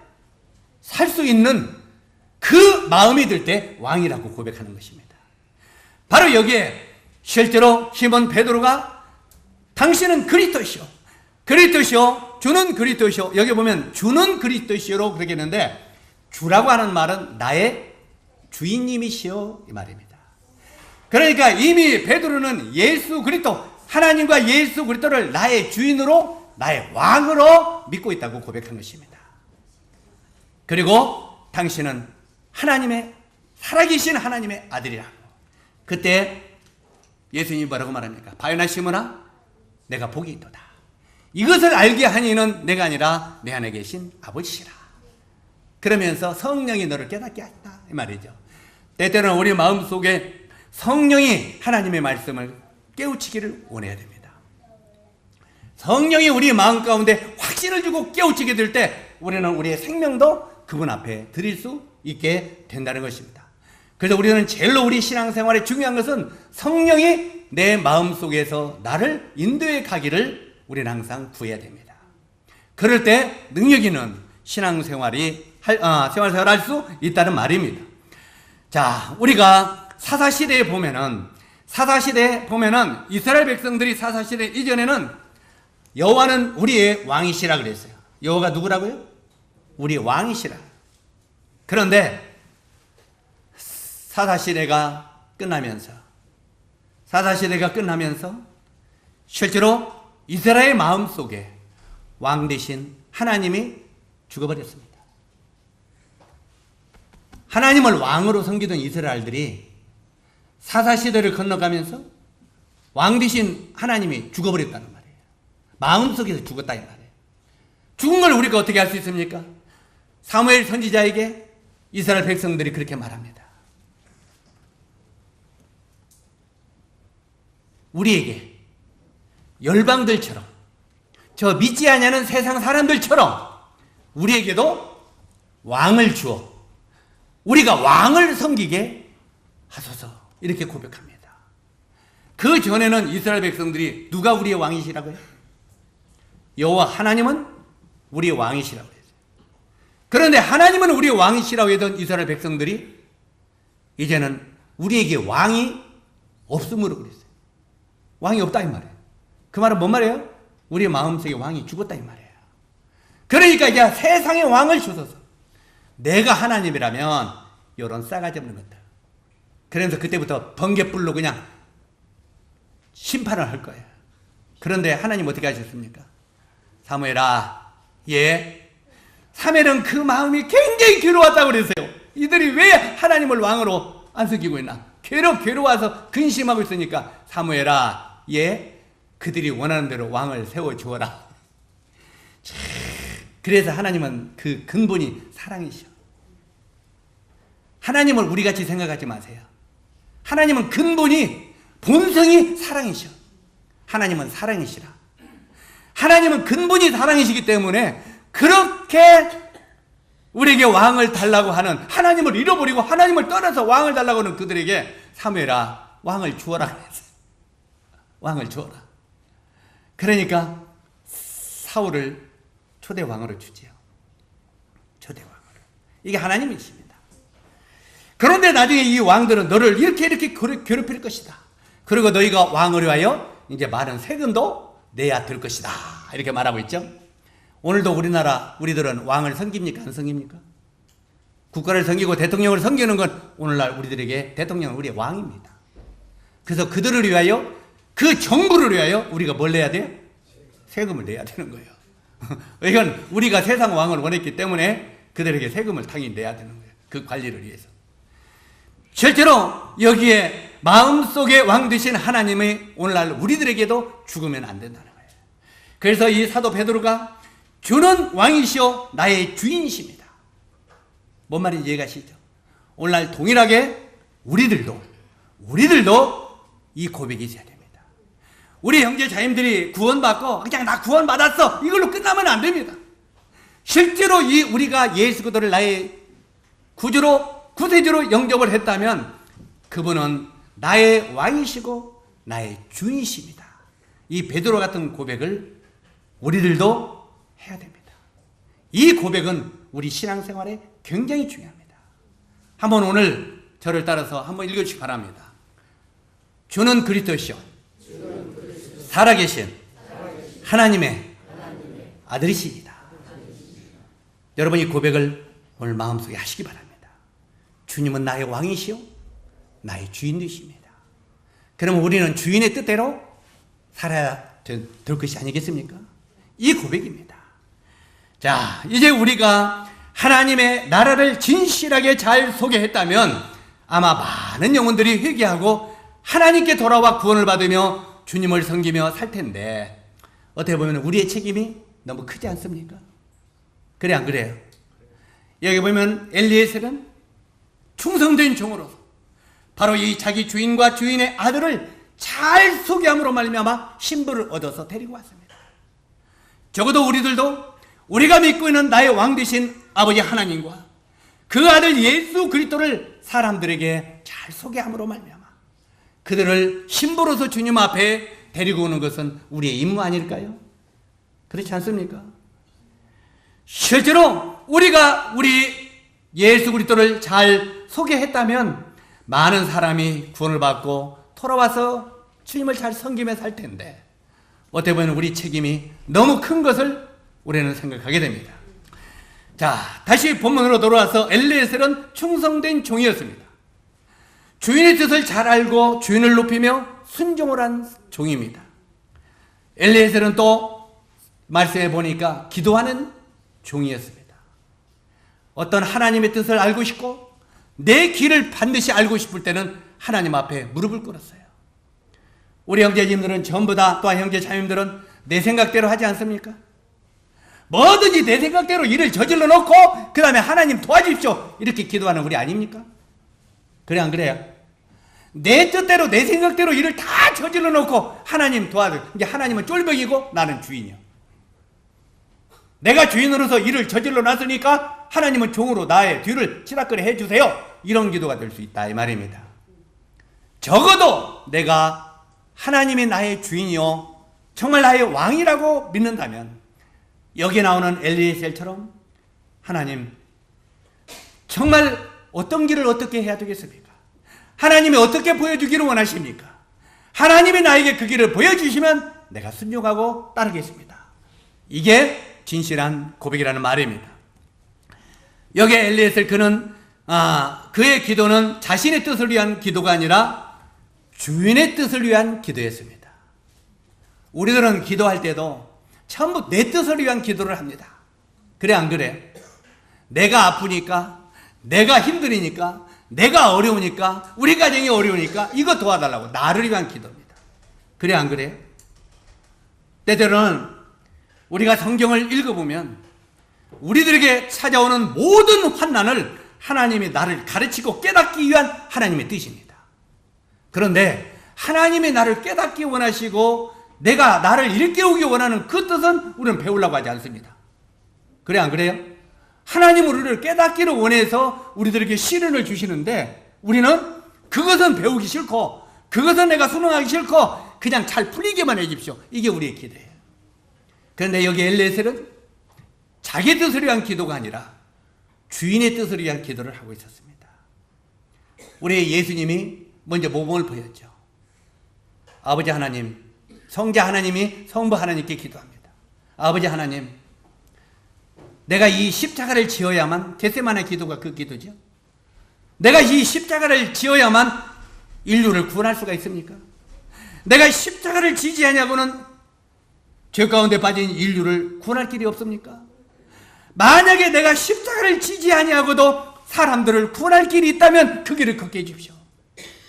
살 수 있는 그 마음이 들 때 왕이라고 고백하는 것입니다. 바로 여기에 실제로 시몬 베드로가 당신은 그리스도시오, 그리스도시오, 주는 그리스도시오. 여기 보면 주는 그리스도시오로 그렇게 했는데, 주라고 하는 말은 나의 주인님이시오 이 말입니다. 그러니까 이미 베드로는 예수 그리스도, 하나님과 예수 그리스도를 나의 주인으로, 나의 왕으로 믿고 있다고 고백한 것입니다. 그리고 당신은 하나님의, 살아계신 하나님의 아들이라고. 그때 예수님이 뭐라고 말합니까? 바요나 시몬아, 내가 복이 있도다. 이것을 알게 하니는 내가 아니라 내 안에 계신 아버지시라. 그러면서 성령이 너를 깨닫게 하였다 이 말이죠. 때때로는 우리 마음속에 성령이 하나님의 말씀을 깨우치기를 원해야 됩니다. 성령이 우리 마음 가운데 확신을 주고 깨우치게 될 때 우리는 우리의 생명도 그분 앞에 드릴 수 있게 된다는 것입니다. 그래서 우리는 제일로 우리 신앙생활에 중요한 것은 성령이 내 마음속에서 나를 인도해 가기를 우리는 항상 구해야 됩니다. 그럴 때 능력 있는 신앙생활이 생활을 할 수 있다는 말입니다. 자, 우리가 사사시대에 보면은 이스라엘 백성들이 사사시대 이전에는 여호와는 우리의 왕이시라 그랬어요. 여호와가 누구라고요? 우리의 왕이시라. 그런데 사사시대가 끝나면서 실제로 이스라엘 마음속에 왕 대신 하나님이 죽어버렸습니다. 하나님을 왕으로 섬기던 이스라엘들이 사사시대를 건너가면서 왕 대신 하나님이 죽어버렸다는 말이에요. 마음속에서 죽었다 이 말이에요. 죽은 걸 우리가 어떻게 알 수 있습니까? 사무엘 선지자에게 이스라엘 백성들이 그렇게 말합니다. 우리에게 열방들처럼 저 믿지 아니하는 세상 사람들처럼 우리에게도 왕을 주어 우리가 왕을 섬기게 하소서 이렇게 고백합니다. 그 전에는 이스라엘 백성들이 누가 우리의 왕이시라고요? 여호와 하나님은 우리의 왕이시라고 했어요. 그런데 하나님은 우리의 왕이시라고 했던 이스라엘 백성들이 이제는 우리에게 왕이 없음으로 그랬어요. 왕이 없다 이 말이에요. 그 말은 뭔 말이에요? 우리의 마음속에 왕이 죽었다 이 말이에요. 그러니까 이제 세상의 왕을 주소서. 내가 하나님이라면 이런 싸가지 없는 것들. 그러면서 그때부터 번갯불로 그냥 심판을 할 거예요. 그런데 하나님 어떻게 하셨습니까? 사무엘아, 사무엘은 그 마음이 굉장히 괴로웠다고 그랬어요. 이들이 왜 하나님을 왕으로 안 섬기고 있나? 괴로워서 근심하고 있으니까 사무엘아, 그들이 원하는 대로 왕을 세워주어라. 그래서 하나님은 그 근본이 사랑이셔. 하나님을 우리같이 생각하지 마세요. 하나님은 근본이 본성이 사랑이셔. 하나님은 사랑이시라. 하나님은 근본이 사랑이시기 때문에 그렇게 우리에게 왕을 달라고 하는, 하나님을 잃어버리고 하나님을 떠나서 왕을 달라고 하는 그들에게 사무엘아, 왕을 주어라 그랬어요. 왕을 주어라. 그러니까 사울을 초대왕으로 주지요. 초대왕으로. 이게 하나님이십니다. 그런데 나중에 이 왕들은 너를 이렇게 괴롭힐 것이다. 그리고 너희가 왕을 위하여 이제 많은 세금도 내야 될 것이다. 이렇게 말하고 있죠. 오늘도 우리들은 왕을 섬깁니까? 안 섬깁니까? 국가를 섬기고 대통령을 섬기는 건 오늘날 우리들에게 대통령은 우리의 왕입니다. 그래서 그들을 위하여, 그 정부를 위하여 우리가 뭘 내야 돼요? 세금을 내야 되는 거예요. 이건 우리가 세상 왕을 원했기 때문에 그들에게 세금을 당연히 내야 되는 거예요. 그 관리를 위해서. 실제로 여기에 마음속에 왕 되신 하나님이 오늘날 우리들에게도 죽으면 안 된다는 거예요. 그래서 이 사도 베드로가 주는 왕이시오 나의 주인이십니다. 뭔 말인지 이해가시죠? 오늘날 동일하게 우리들도 이 고백이 있어야 됩니다. 우리 형제 자님들이 구원받고 그냥 나 구원받았어 이걸로 끝나면 안 됩니다. 실제로 우리가 예수 그리스도를 나의 구세주로 영접을 했다면 그분은 나의 왕이시고 나의 주인이십니다. 이 베드로 같은 고백을 우리들도 해야 됩니다. 이 고백은 우리 신앙생활에 굉장히 중요합니다. 한번 오늘 저를 따라서 한번 읽어주시기 바랍니다. 주는 그리스도시요 살아계신 하나님의 아들이십니다. 여러분 이 고백을 오늘 마음속에 하시기 바랍니다. 주님은 나의 왕이시요 나의 주인 되십니다. 그러면 우리는 주인의 뜻대로 살아야 될 것이 아니겠습니까? 이 고백입니다. 자, 이제 우리가 하나님의 나라를 진실하게 잘 소개했다면 아마 많은 영혼들이 회개하고 하나님께 돌아와 구원을 받으며 주님을 섬기며 살 텐데 어떻게 보면 우리의 책임이 너무 크지 않습니까? 그래 안 그래요? 여기 보면 엘리에셀은 충성된 종으로서 바로 이 자기 주인과 주인의 아들을 잘 소개함으로 말미암아 신부를 얻어서 데리고 왔습니다. 적어도 우리들도 우리가 믿고 있는 나의 왕 되신 아버지 하나님과 그 아들 예수 그리스도를 사람들에게 잘 소개함으로 말미암아 그들을 신부로서 주님 앞에 데리고 오는 것은 우리의 임무 아닐까요? 그렇지 않습니까? 실제로 우리가 우리 예수 그리스도를 잘 소개했다면 많은 사람이 구원을 받고 돌아와서 주님을 잘 섬기며 살 텐데 어떻게 보면 우리 책임이 너무 큰 것을 우리는 생각하게 됩니다. 자, 다시 본문으로 돌아와서 엘리에셀은 충성된 종이었습니다. 주인의 뜻을 잘 알고 주인을 높이며 순종을 한 종입니다. 엘리에셀은 또 말씀해 보니까 기도하는 종이었습니다. 어떤 하나님의 뜻을 알고 싶고 내 길을 반드시 알고 싶을 때는 하나님 앞에 무릎을 꿇었어요. 우리 형제님들은 전부 다 또한 형제 자매님들은 내 생각대로 하지 않습니까? 뭐든지 내 생각대로 일을 저질러 놓고 그 다음에 하나님 도와주십시오 이렇게 기도하는 우리 아닙니까? 그래 안 그래요? 내 뜻대로 내 생각대로 일을 다 저질러 놓고 하나님 도와줘. 이제 하나님은 쫄병이고 나는 주인이요. 내가 주인으로서 일을 저질러 놨으니까 하나님은 종으로 나의 뒤를 치닫거리 해주세요. 이런 기도가 될 수 있다 이 말입니다. 적어도 내가 하나님이 나의 주인이요 정말 나의 왕이라고 믿는다면 여기에 나오는 엘리에셀처럼 하나님 정말 어떤 길을 어떻게 해야 되겠습니까? 하나님이 어떻게 보여주기를 원하십니까? 하나님이 나에게 그 길을 보여주시면 내가 순종하고 따르겠습니다. 이게 진실한 고백이라는 말입니다. 여기에 엘리에셀 그는 그의 기도는 자신의 뜻을 위한 기도가 아니라 주인의 뜻을 위한 기도였습니다. 우리들은 기도할 때도 전부 내 뜻을 위한 기도를 합니다. 그래 안 그래? 내가 아프니까, 내가 힘드니까, 내가 어려우니까, 우리 가정이 어려우니까 이거 도와달라고 나를 위한 기도입니다. 그래 안 그래요? 때때로는 우리가 성경을 읽어보면 우리들에게 찾아오는 모든 환난을 하나님이 나를 가르치고 깨닫기 위한 하나님의 뜻입니다. 그런데 하나님이 나를 깨닫기 원하시고 내가 나를 일깨우기 원하는 그 뜻은 우리는 배우려고 하지 않습니다. 그래 안 그래요? 하나님은 우리를 깨닫기를 원해서 우리들에게 시련을 주시는데 우리는 그것은 배우기 싫고 그것은 내가 수능하기 싫고 그냥 잘 풀리게만 해주십시오. 이게 우리의 기도예요. 그런데 여기 엘리에셀은 자기 뜻을 위한 기도가 아니라 주인의 뜻을 위한 기도를 하고 있었습니다. 우리 예수님이 먼저 모범을 보였죠. 아버지 하나님, 성자 하나님이 성부 하나님께 기도합니다. 아버지 하나님, 내가 이 십자가를 지어야만, 겟세마네 기도가 그 기도죠. 내가 이 십자가를 지어야만 인류를 구원할 수가 있습니까? 내가 십자가를 지지 않냐고는 죄 가운데 빠진 인류를 구원할 길이 없습니까? 만약에 내가 십자가를 지지 아니하고도 사람들을 구원할 길이 있다면 그 길을 걷게 해주십시오.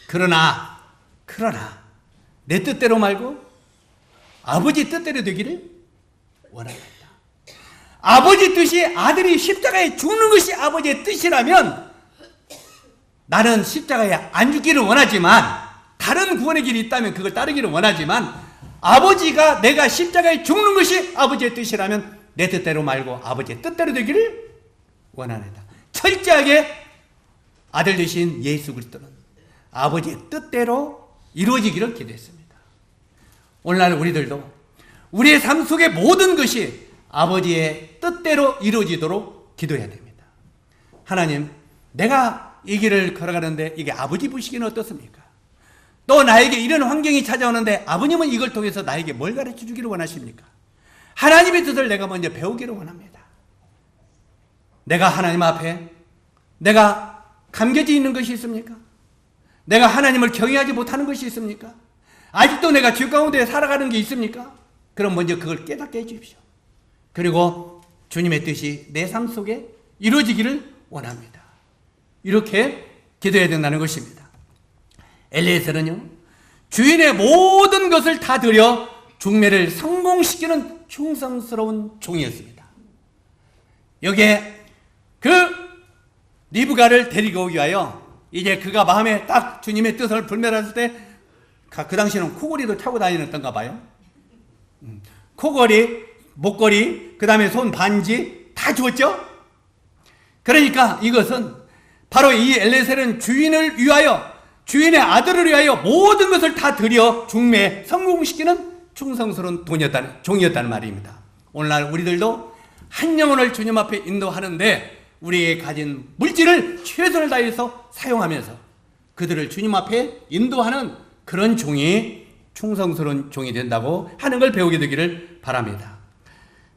그러나 내 뜻대로 말고 아버지 뜻대로 되기를 원합니다. 아버지 뜻이 아들이 십자가에 죽는 것이 아버지의 뜻이라면 나는 십자가에 안 죽기를 원하지만 다른 구원의 길이 있다면 그걸 따르기를 원하지만 아버지가 내가 십자가에 죽는 것이 아버지의 뜻이라면 내 뜻대로 말고 아버지의 뜻대로 되기를 원합니다. 철저하게 아들 되신 예수 그리스도는 아버지의 뜻대로 이루어지기를 기도했습니다. 오늘날 우리들도 우리의 삶 속의 모든 것이 아버지의 뜻대로 이루어지도록 기도해야 됩니다. 하나님, 내가 이 길을 걸어가는데 이게 아버지 보시기는 어떻습니까? 또 나에게 이런 환경이 찾아오는데 아버님은 이걸 통해서 나에게 뭘 가르쳐 주기를 원하십니까? 하나님의 뜻을 내가 먼저 배우기를 원합니다. 내가 하나님 앞에 내가 감겨져 있는 것이 있습니까? 내가 하나님을 경외하지 못하는 것이 있습니까? 아직도 내가 죄 가운데 살아가는 게 있습니까? 그럼 먼저 그걸 깨닫게 해주십시오. 그리고 주님의 뜻이 내 삶 속에 이루어지기를 원합니다. 이렇게 기도해야 된다는 것입니다. 엘리에셀은요, 주인의 모든 것을 다 들여 중매를 성공시키는 충성스러운 종이었습니다. 여기에 그 리브가를 데리고 오기 위하여 이제 그가 마음에 딱 주님의 뜻을 불멸했을 때 그 당시에는 코걸이도 차고 다니었던가 봐요. 코걸이, 목걸이, 그 다음에 손 반지 다 주었죠. 그러니까 이것은 바로 이 엘리에셀은 주인을 위하여 주인의 아들을 위하여 모든 것을 다 들여 중매 성공시키는 충성스러운 종이었다는 말입니다. 오늘날 우리들도 한 영혼을 주님 앞에 인도하는데 우리에게 가진 물질을 최선을 다해서 사용하면서 그들을 주님 앞에 인도하는 그런 종이 충성스러운 종이 된다고 하는 걸 배우게 되기를 바랍니다.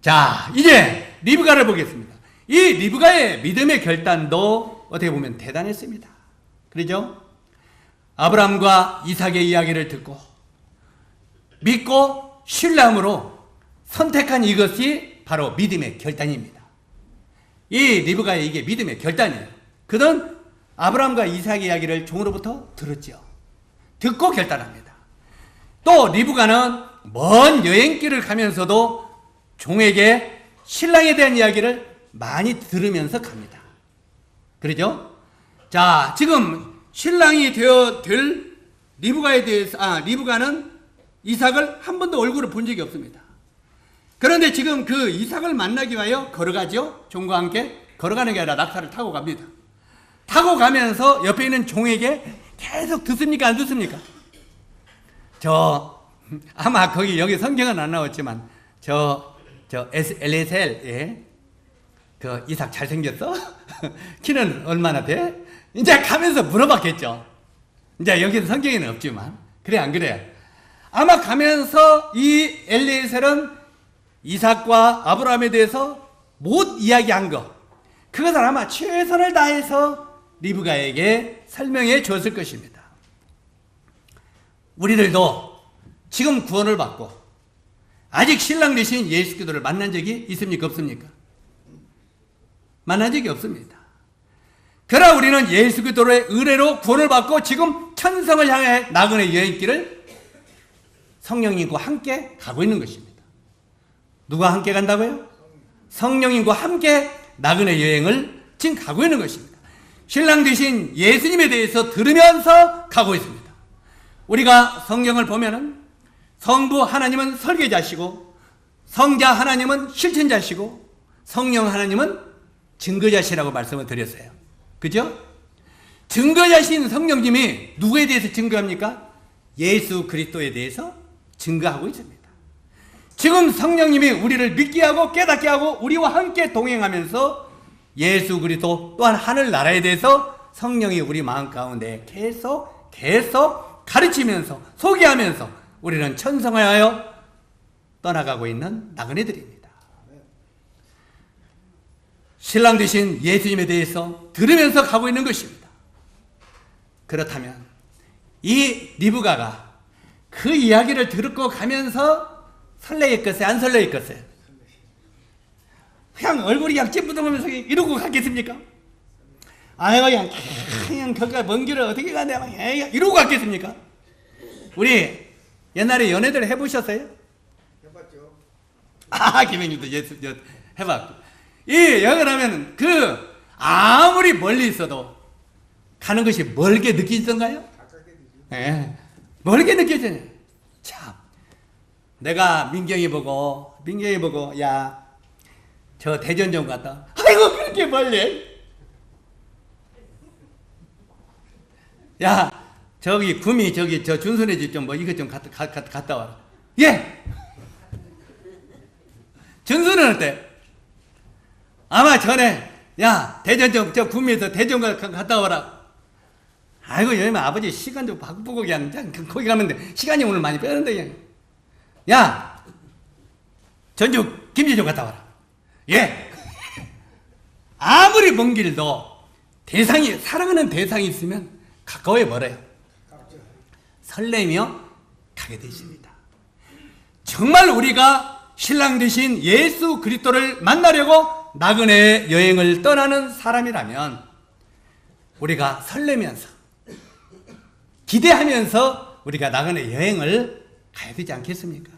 자, 이제 리브가를 보겠습니다. 이 리브가의 믿음의 결단도 어떻게 보면 대단했습니다. 그렇죠? 아브라함과 이삭의 이야기를 듣고 믿고 신뢰함으로 선택한 이것이 바로 믿음의 결단입니다. 이 리브가의 이게 믿음의 결단이에요. 그는 아브라함과 이삭의 이야기를 종으로부터 들었죠. 듣고 결단합니다. 또 리브가는 먼 여행길을 가면서도 종에게 신랑에 대한 이야기를 많이 들으면서 갑니다. 그러죠? 자, 지금 신랑이 될 리브가에 대해서, 리브가는 이삭을 한 번도 얼굴을 본 적이 없습니다. 그런데 지금 그 이삭을 만나기 위하여 걸어가죠. 종과 함께 걸어가는 게 아니라 낙타를 타고 갑니다. 타고 가면서 옆에 있는 종에게 계속 듣습니까? 안 듣습니까? 아마 여기 성경은 안 나왔지만, 엘리에셀, 그 이삭 잘생겼어? 키는 얼마나 돼? 이제 가면서 물어봤겠죠. 이제 여기는 성경에는 없지만. 그래, 안 그래? 아마 가면서 이 엘리에셀은 이삭과 아브라함에 대해서 못 이야기한 거, 그것을 아마 최선을 다해서 리브가에게 설명해 줬을 것입니다. 우리들도 지금 구원을 받고 아직 신랑 되신 예수 그리스도를 만난 적이 있습니까? 없습니까? 만난 적이 없습니다. 그러나 우리는 예수 그리스도의 은혜로 구원을 받고 지금 천성을 향해 나그네 여행길을 성령님과 함께 가고 있는 것입니다. 누가 함께 간다고요? 성령님과 함께 나그네 여행을 지금 가고 있는 것입니다. 신랑 되신 예수님에 대해서 들으면서 가고 있습니다. 우리가 성경을 보면은 성부 하나님은 설계자시고 성자 하나님은 실천자시고 성령 하나님은 증거자시라고 말씀을 드렸어요. 그죠? 증거자신 성령님이 누구에 대해서 증거합니까? 예수 그리스도에 대해서 증거하고 있습니다. 지금 성령님이 우리를 믿게 하고 깨닫게 하고 우리와 함께 동행하면서 예수 그리스도 또한 하늘나라에 대해서 성령이 우리 마음 가운데 계속 가르치면서 소개하면서 우리는 천성을 하여 떠나가고 있는 나그네들입니다. 신랑 되신 예수님에 대해서 들으면서 가고 있는 것입니다. 그렇다면 이 리브가가 그 이야기를 듣고 가면서 설레겠어요? 안 설레겠어요? 그냥 얼굴이 그냥 찌뿌둥하면서 이러고 갔겠습니까? 아이고 그냥 거기가 먼 길을 어떻게 가냐 이러고 갔겠습니까? 우리 옛날에 연애들 해보셨어요? 해봤죠. 김행님도 해봤고. 여기 하면 아무리 멀리 있어도 가는 것이 멀게 느껴지던가요? 네, 멀게 느껴지네. 참, 내가 민경이 보고 야, 저 대전 좀 갔다. 아이고 그렇게 멀리. 야, 저기 구미 저 준순의 집 좀 이것 좀 갔다 와라. 예. 준순은 어때? 아마 전에 야 대전 좀 저 구미에서 대전 갔다 와라. 아이고 여기 아버지 시간 좀 바꾸고 그냥 거기 가면 돼. 시간이 오늘 많이 빼는데 그냥. 야 전주 김치 좀 갔다 와라. 예. 아무리 먼 길도 사랑하는 대상이 있으면 가까워해 버려요. 설레며 가게 되십니다. 정말 우리가 신랑 되신 예수 그리스도를 만나려고 나그네 여행을 떠나는 사람이라면 우리가 설레면서 기대하면서 우리가 나그네 여행을 가야 되지 않겠습니까?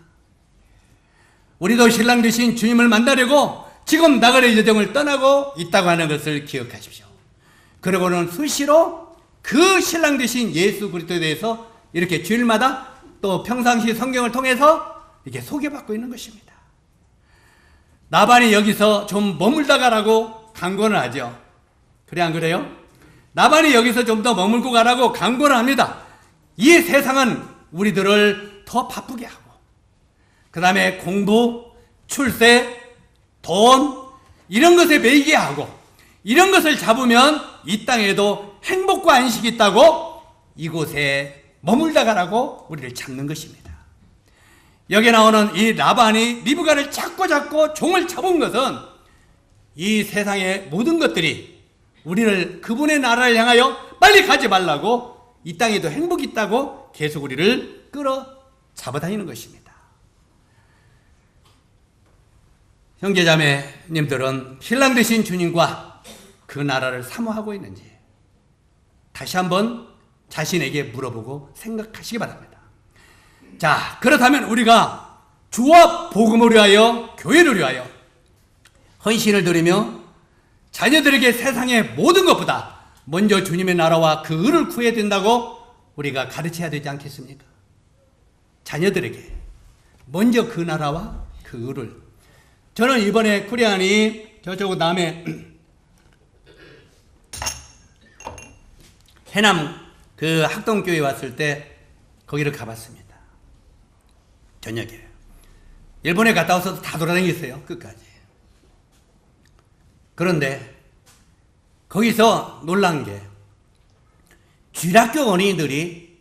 우리도 신랑 되신 주님을 만나려고 지금 나그네 여정을 떠나고 있다고 하는 것을 기억하십시오. 그리고는 수시로 그 신랑 되신 예수 그리스도에 대해서 이렇게 주일마다 또 평상시 성경을 통해서 이렇게 소개받고 있는 것입니다. 나발이 여기서 좀 머물다 가라고 강권을 하죠. 그래 안 그래요? 라반이 여기서 좀 더 머물고 가라고 강권을 합니다. 이 세상은 우리들을 더 바쁘게 하고, 그 다음에 공부, 출세, 돈, 이런 것에 매이게 하고, 이런 것을 잡으면 이 땅에도 행복과 안식이 있다고 이곳에 머물다 가라고 우리를 잡는 것입니다. 여기 나오는 이 라반이 리브가를 잡고 종을 잡은 것은 이 세상의 모든 것들이 우리를 그분의 나라를 향하여 빨리 가지 말라고, 이 땅에도 행복이 있다고 계속 우리를 끌어 잡아다니는 것입니다. 형제자매님들은 신랑 되신 주님과 그 나라를 사모하고 있는지 다시 한번 자신에게 물어보고 생각하시기 바랍니다. 자, 그렇다면 우리가 주와 복음을 위하여, 교회를 위하여 헌신을 드리며 자녀들에게 세상의 모든 것보다 먼저 주님의 나라와 그 의를 구해야 된다고 우리가 가르쳐야 되지 않겠습니까? 자녀들에게 먼저 그 나라와 그 의를. 저는 이번에 쿠리안이 저쪽 남해 해남 그 학동교회 왔을 때 거기를 가봤습니다. 저녁에. 일본에 갔다 와서 다 돌아다녔어요. 끝까지. 그런데 거기서 놀란 게 쥐락교 어린이들이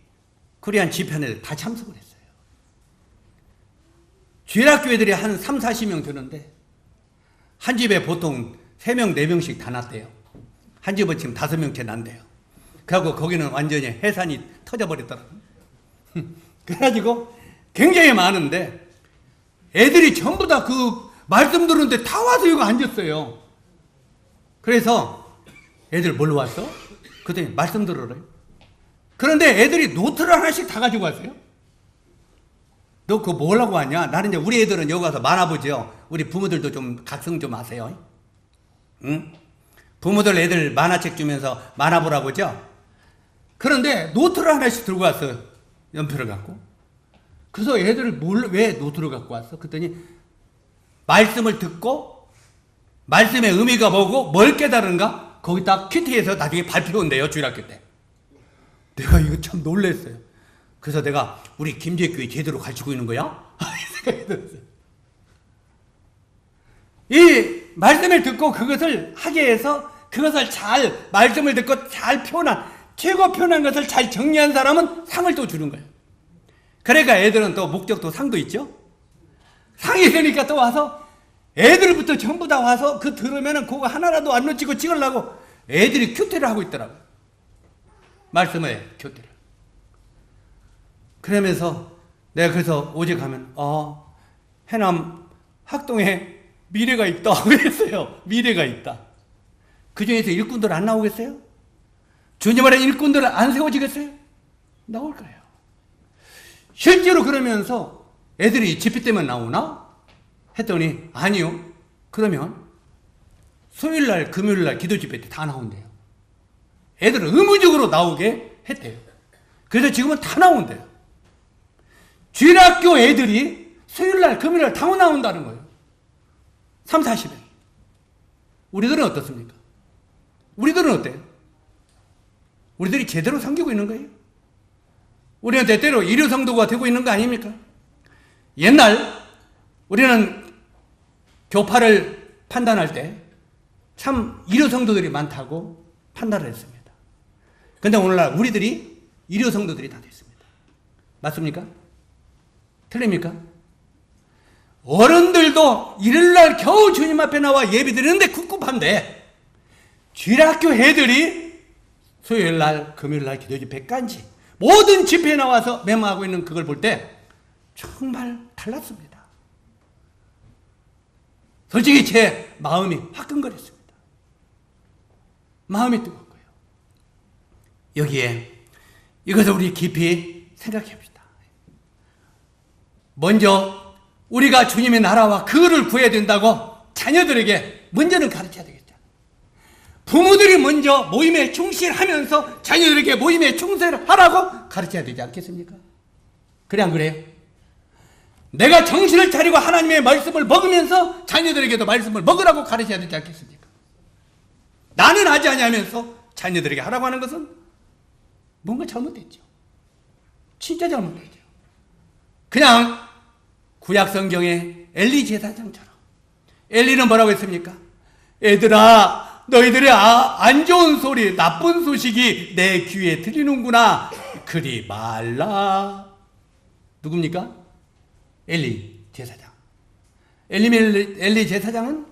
코리안 집회에 다 참석을 했어요. 쥐락교 애들이 한 3, 40명 되는데 한 집에 보통 3명, 4명씩 다 났대요. 한 집은 지금 5명째 난대요. 그래갖고 거기는 완전히 해산이 터져버렸더라고요. 그래가지고 굉장히 많은데 애들이 전부 다 그 말씀 들었는데 다 와서 이거 앉았어요. 그래서 애들 뭘로 왔어? 그랬더니 말씀 들으래요. 그런데 애들이 노트를 하나씩 다 가지고 왔어요. 너 그거 뭐 하려고 왔냐? 나는 이제 우리 애들은 여기 와서 만화 보죠. 우리 부모들도 좀 각성 좀 하세요. 응? 부모들 애들 만화책 주면서 만화 보라고 하죠? 그런데 노트를 하나씩 들고 왔어요. 연표를 갖고. 그래서 애들을 왜 노트를 갖고 왔어? 그랬더니 말씀을 듣고 말씀의 의미가 뭐고 뭘 깨달은가? 거기다 큐티에서 나중에 발표한대요. 주일학교 때. 내가 이거 참 놀랐어요. 그래서 내가 우리 김제교회 제대로 가르치고 있는 거야? 생각이 들었어요. 이 말씀을 듣고 그것을 하게 해서 그것을 잘 말씀을 듣고 잘 표현한 최고 표현한 것을 잘 정리한 사람은 상을 또 주는 거예요. 그러니까 애들은 또 목적도 상도 있죠. 상이 되니까 또 와서 애들부터 전부 다 와서 그 들으면은 그거 하나라도 안 놓치고 찍으려고 애들이 큐티를 하고 있더라고요. 말씀에 큐티를. 그러면서 내가 그래서 어제 가면 해남 학동에 미래가 있다 그랬어요. 미래가 있다. 그 중에서 일꾼들 안 나오겠어요? 주님 안에 일꾼들 안 세워지겠어요? 나올 거예요. 실제로 그러면서 애들이 집회 때만 나오나? 했더니 아니요. 그러면 수요일날 금요일날 기도 집회 때 다 나온대요. 애들은 의무적으로 나오게 했대요. 그래서 지금은 다 나온대요. 주일학교 애들이 수요일날 금요일날 다 나온다는 거예요. 3, 40명. 우리들은 어떻습니까? 우리들은 어때요? 우리들이 제대로 섬기고 있는 거예요? 우리는 때때로 일요 성도가 되고 있는 거 아닙니까? 옛날 우리는 교파를 판단할 때 참 일요 성도들이 많다고 판단을 했습니다. 그런데 오늘날 우리들이 일요 성도들이 다 됐습니다. 맞습니까? 틀립니까? 어른들도 일요일날 겨우 주님 앞에 나와 예배 드리는데 꿉꿉한데 주일학교 애들이 수요일날 금요일날 기도 집회까지 모든 집회에 나와서 메모하고 있는 그걸 볼 때 정말 달랐습니다. 솔직히 제 마음이 화끈거렸습니다. 마음이 뜨거웠고요. 여기에 이것을 우리 깊이 생각해 봅시다. 먼저 우리가 주님의 나라와 그를 구해야 된다고 자녀들에게 먼저는 가르쳐야 되겠죠. 부모들이 먼저 모임에 충실하면서 자녀들에게 모임에 충실을 하라고 가르쳐야 되지 않겠습니까? 그래 안 그래요? 내가 정신을 차리고 하나님의 말씀을 먹으면서 자녀들에게도 말씀을 먹으라고 가르쳐야 되지 않겠습니까? 나는 하지 아니하면서 자녀들에게 하라고 하는 것은 뭔가 잘못됐죠. 진짜 잘못됐죠. 그냥 구약 성경의 엘리 제사장처럼. 엘리는 뭐라고 했습니까? 애들아, 너희들의 안 좋은 소리, 나쁜 소식이 내 귀에 들리는구나. 그리 말라. 누굽니까? 엘리 제사장. 엘리 제사장은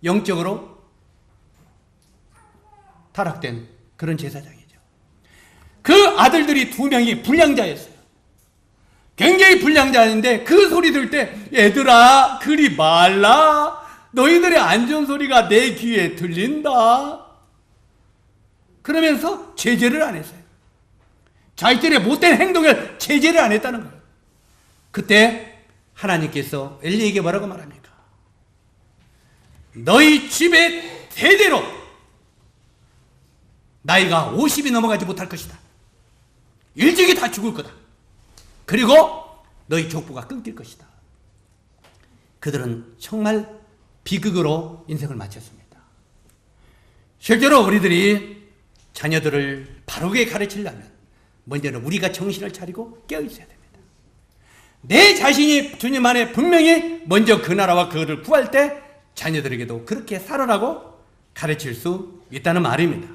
영적으로 타락된 그런 제사장이죠. 그 아들들이 2명이 불량자였어요. 굉장히 불량자인데 그 소리 들 때 얘들아 그리 말라. 너희들의 안 좋은 소리가 내 귀에 들린다. 그러면서 제재를 안 했어요. 자기들의 못된 행동을 제재를 안 했다는 거예요. 그때 하나님께서 엘리에게 뭐라고 말합니까? 너희 집의 대대로 나이가 50이 넘어가지 못할 것이다. 일찍이 다 죽을 거다. 그리고 너희 족보가 끊길 것이다. 그들은 정말 비극으로 인생을 마쳤습니다. 실제로 우리들이 자녀들을 바르게 가르치려면 먼저는 우리가 정신을 차리고 깨어있어야 됩니다. 내 자신이 주님 안에 분명히 먼저 그 나라와 그것을 구할 때 자녀들에게도 그렇게 살아라고 가르칠 수 있다는 말입니다.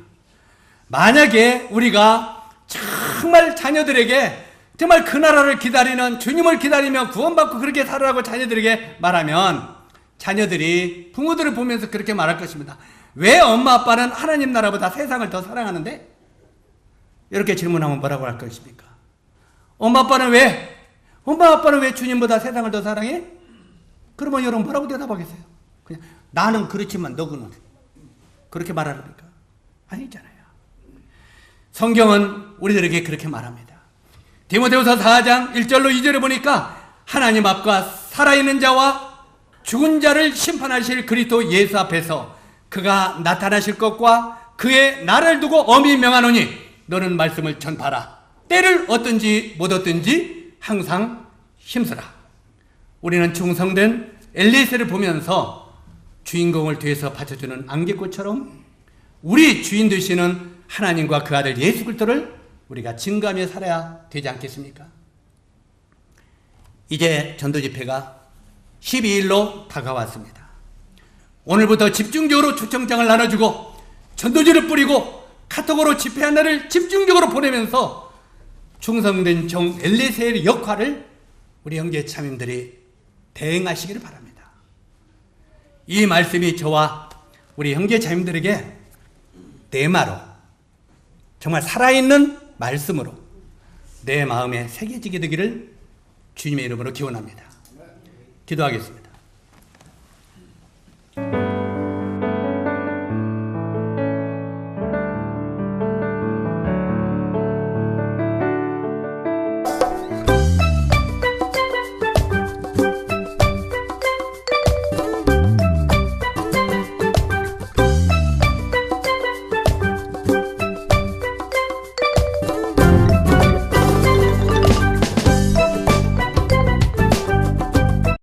만약에 우리가 정말 자녀들에게 정말 그 나라를 기다리는 주님을 기다리며 구원받고 그렇게 살아라고 자녀들에게 말하면 자녀들이 부모들을 보면서 그렇게 말할 것입니다. 왜 엄마 아빠는 하나님 나라보다 세상을 더 사랑하는데? 이렇게 질문하면 뭐라고 할 것입니까? 엄마 아빠는 왜 주님보다 세상을 더 사랑해? 그러면 여러분 뭐라고 대답하겠어요? 그냥 나는 그렇지만 너는 그렇게 말하랍니까? 아니잖아요. 성경은 우리들에게 그렇게 말합니다. 디모데후서 4장 1절로 2절에 보니까 하나님 앞과 살아있는 자와 죽은 자를 심판하실 그리스도 예수 앞에서 그가 나타나실 것과 그의 나를 두고 엄히 명하노니 너는 말씀을 전파라. 때를 얻든지 못 얻든지 항상 힘쓰라. 우리는 충성된 엘리에셀을 보면서 주인공을 뒤에서 받쳐주는 안개꽃처럼 우리 주인 되시는 하나님과 그 아들 예수 그리스도를 우리가 증거하며 살아야 되지 않겠습니까? 이제 전도집회가 12일로 다가왔습니다. 오늘부터 집중적으로 초청장을 나눠주고 전도지를 뿌리고 카톡으로 집회한 날을 집중적으로 보내면서 충성된 종 엘리에셀의 역할을 우리 형제 자매들이 대행하시기를 바랍니다. 이 말씀이 저와 우리 형제 자매들에게 내마로 정말 살아있는 말씀으로 내 마음에 새겨지게 되기를 주님의 이름으로 기원합니다. 기도하겠습니다.